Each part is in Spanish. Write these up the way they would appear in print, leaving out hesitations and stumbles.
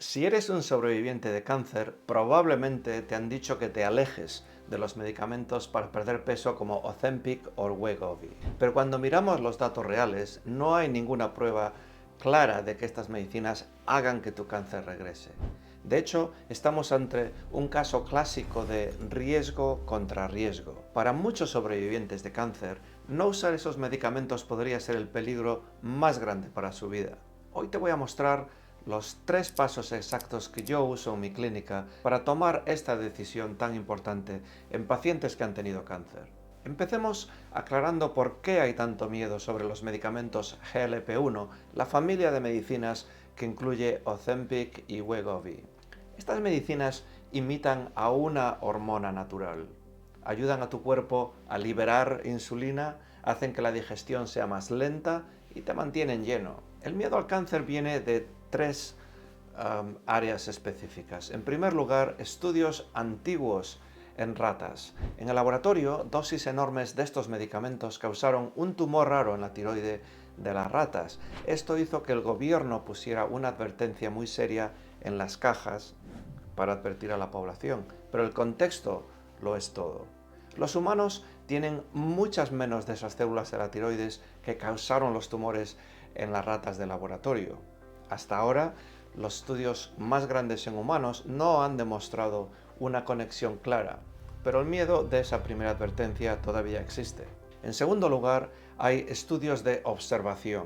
Si eres un sobreviviente de cáncer, probablemente te han dicho que te alejes de los medicamentos para perder peso como Ozempic o Wegovy. Pero cuando miramos los datos reales, no hay ninguna prueba clara de que estas medicinas hagan que tu cáncer regrese. De hecho, estamos ante un caso clásico de riesgo contra riesgo. Para muchos sobrevivientes de cáncer, no usar esos medicamentos podría ser el peligro más grande para su vida. Hoy te voy a mostrar los 3 pasos exactos que yo uso en mi clínica para tomar esta decisión tan importante en pacientes que han tenido cáncer. Empecemos aclarando por qué hay tanto miedo sobre los medicamentos GLP-1, la familia de medicinas que incluye Ozempic y Wegovy. Estas medicinas imitan a una hormona natural. Ayudan a tu cuerpo a liberar insulina, hacen que la digestión sea más lenta y te mantienen lleno. El miedo al cáncer viene de 3 áreas específicas. En primer lugar, estudios antiguos en ratas. En el laboratorio, dosis enormes de estos medicamentos causaron un tumor raro en la tiroide de las ratas. Esto hizo que el gobierno pusiera una advertencia muy seria en las cajas para advertir a la población, pero el contexto lo es todo. Los humanos tienen muchas menos de esas células de la tiroides que causaron los tumores en las ratas de laboratorio. Hasta ahora, los estudios más grandes en humanos no han demostrado una conexión clara, pero el miedo de esa primera advertencia todavía existe. En segundo lugar, hay estudios de observación.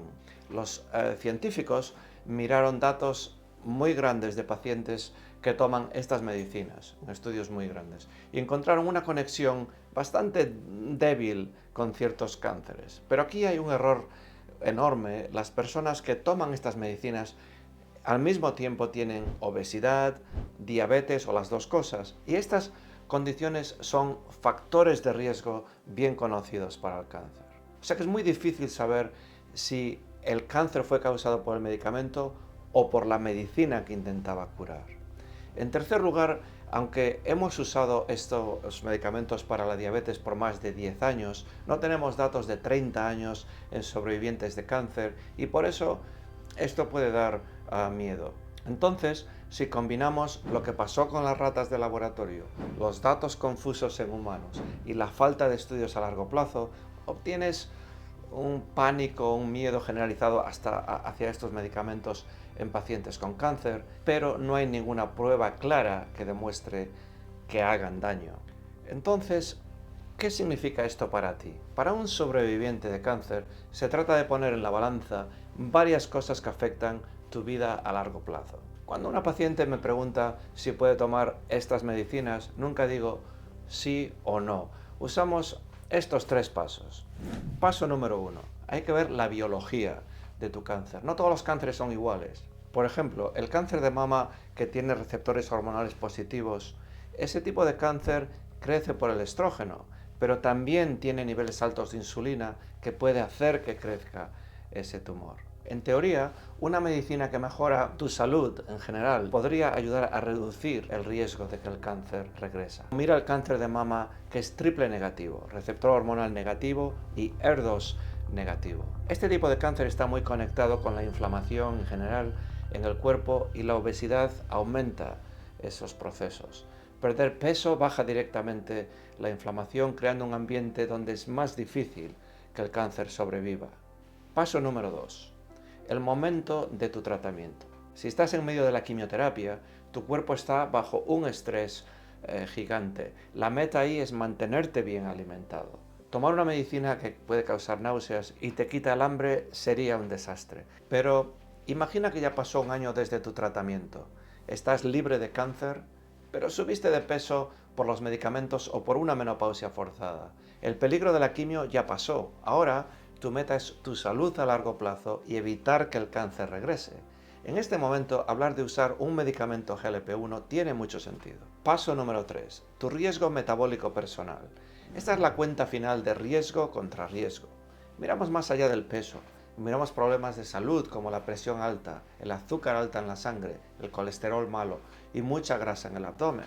Los científicos miraron datos muy grandes de pacientes que toman estas medicinas, estudios muy grandes, y encontraron una conexión bastante débil con ciertos cánceres. Pero aquí hay un error enorme. Las personas que toman estas medicinas al mismo tiempo tienen obesidad, diabetes o las dos cosas, y estas condiciones son factores de riesgo bien conocidos para el cáncer. O sea que es muy difícil saber si el cáncer fue causado por el medicamento o por la medicina que intentaba curar. En tercer lugar, aunque hemos usado estos medicamentos para la diabetes por más de 10 años, no tenemos datos de 30 años en sobrevivientes de cáncer y por eso esto puede dar miedo. Entonces, si combinamos lo que pasó con las ratas de laboratorio, los datos confusos en humanos y la falta de estudios a largo plazo, obtienes un pánico, un miedo generalizado hacia estos medicamentos en pacientes con cáncer, pero no hay ninguna prueba clara que demuestre que hagan daño. Entonces, ¿qué significa esto para ti? Para un sobreviviente de cáncer, se trata de poner en la balanza varias cosas que afectan tu vida a largo plazo. Cuando una paciente me pregunta si puede tomar estas medicinas, nunca digo sí o no. Usamos estos 3 pasos. Paso número 1. Hay que ver la biología de tu cáncer. No todos los cánceres son iguales. Por ejemplo, el cáncer de mama que tiene receptores hormonales positivos, ese tipo de cáncer crece por el estrógeno, pero también tiene niveles altos de insulina que puede hacer que crezca ese tumor. En teoría, una medicina que mejora tu salud en general podría ayudar a reducir el riesgo de que el cáncer regresa. Mira el cáncer de mama que es triple negativo, receptor hormonal negativo y HER2 negativo. Este tipo de cáncer está muy conectado con la inflamación en general en el cuerpo y la obesidad aumenta esos procesos. Perder peso baja directamente la inflamación, creando un ambiente donde es más difícil que el cáncer sobreviva. Paso número 2. El momento de tu tratamiento. Si estás en medio de la quimioterapia, tu cuerpo está bajo un estrés gigante. La meta ahí es mantenerte bien alimentado. Tomar una medicina que puede causar náuseas y te quita el hambre sería un desastre. Pero imagina que ya pasó un año desde tu tratamiento. Estás libre de cáncer, pero subiste de peso por los medicamentos o por una menopausia forzada. El peligro de la quimio ya pasó. Ahora tu meta es tu salud a largo plazo y evitar que el cáncer regrese. En este momento, hablar de usar un medicamento GLP-1 tiene mucho sentido. Paso número 3. Tu riesgo metabólico personal. Esta es la cuenta final de riesgo contra riesgo. Miramos más allá del peso. Miramos problemas de salud como la presión alta, el azúcar alta en la sangre, el colesterol malo y mucha grasa en el abdomen.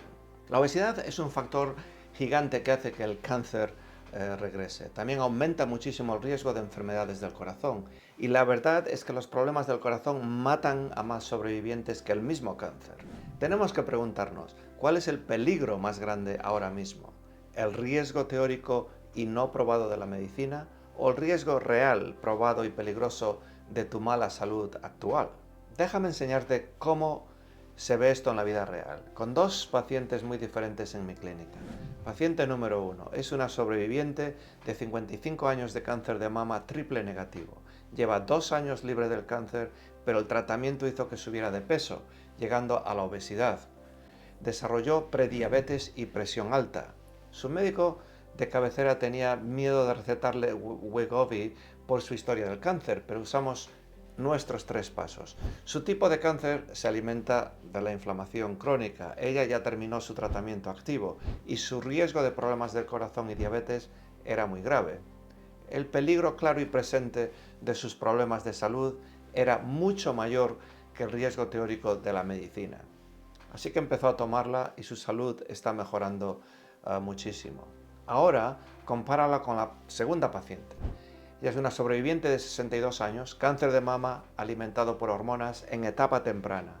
La obesidad es un factor gigante que hace que el cáncer regrese. También aumenta muchísimo el riesgo de enfermedades del corazón. Y la verdad es que los problemas del corazón matan a más sobrevivientes que el mismo cáncer. Tenemos que preguntarnos, ¿cuál es el peligro más grande ahora mismo? ¿El riesgo teórico y no probado de la medicina o el riesgo real, probado y peligroso de tu mala salud actual? Déjame enseñarte cómo se ve esto en la vida real, con dos pacientes muy diferentes en mi clínica. Paciente número 1 es una sobreviviente de 55 años de cáncer de mama triple negativo. Lleva 2 años libre del cáncer, pero el tratamiento hizo que subiera de peso, llegando a la obesidad. Desarrolló prediabetes y presión alta. Su médico de cabecera tenía miedo de recetarle Wegovy por su historia del cáncer, pero usamos nuestros 3 pasos. Su tipo de cáncer se alimenta de la inflamación crónica. Ella ya terminó su tratamiento activo y su riesgo de problemas del corazón y diabetes era muy grave. El peligro claro y presente de sus problemas de salud era mucho mayor que el riesgo teórico de la medicina. Así que empezó a tomarla y su salud está mejorando muchísimo. Ahora, compárala con la segunda paciente. Ella es una sobreviviente de 62 años, cáncer de mama alimentado por hormonas en etapa temprana.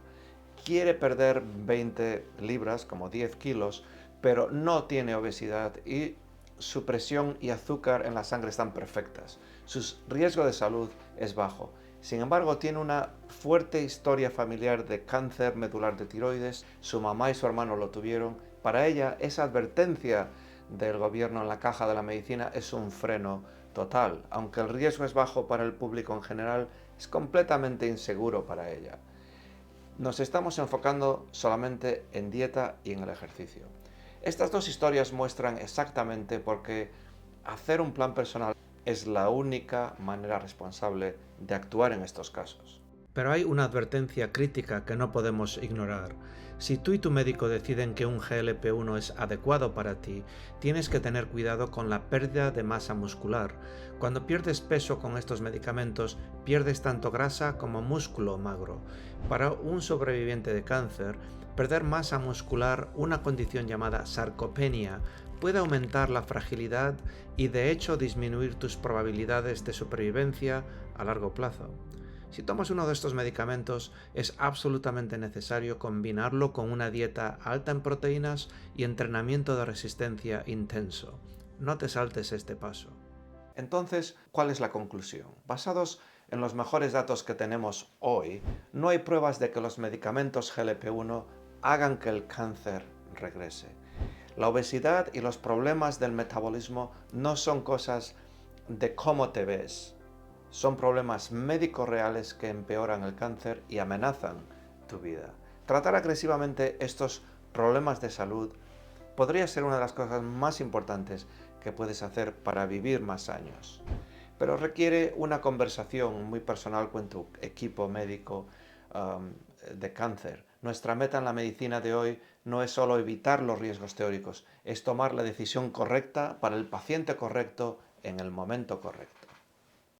Quiere perder 20 libras, como 10 kilos, pero no tiene obesidad y su presión y azúcar en la sangre están perfectas. Su riesgo de salud es bajo. Sin embargo, tiene una fuerte historia familiar de cáncer medular de tiroides. Su mamá y su hermano lo tuvieron. Para ella, esa advertencia del gobierno en la caja de la medicina es un freno total. Aunque el riesgo es bajo para el público en general, es completamente inseguro para ella. Nos estamos enfocando solamente en dieta y en el ejercicio. Estas dos historias muestran exactamente por qué hacer un plan personal es la única manera responsable de actuar en estos casos. Pero hay una advertencia crítica que no podemos ignorar. Si tú y tu médico deciden que un GLP-1 es adecuado para ti, tienes que tener cuidado con la pérdida de masa muscular. Cuando pierdes peso con estos medicamentos, pierdes tanto grasa como músculo magro. Para un sobreviviente de cáncer, perder masa muscular, una condición llamada sarcopenia, puede aumentar la fragilidad y de hecho disminuir tus probabilidades de supervivencia a largo plazo. Si tomas uno de estos medicamentos, es absolutamente necesario combinarlo con una dieta alta en proteínas y entrenamiento de resistencia intenso. No te saltes este paso. Entonces, ¿cuál es la conclusión? Basados en los mejores datos que tenemos hoy, no hay pruebas de que los medicamentos GLP-1 hagan que el cáncer regrese. La obesidad y los problemas del metabolismo no son cosas de cómo te ves. Son problemas médicos reales que empeoran el cáncer y amenazan tu vida. Tratar agresivamente estos problemas de salud podría ser una de las cosas más importantes que puedes hacer para vivir más años. Pero requiere una conversación muy personal con tu equipo médico de cáncer. Nuestra meta en la medicina de hoy no es solo evitar los riesgos teóricos, es tomar la decisión correcta para el paciente correcto en el momento correcto.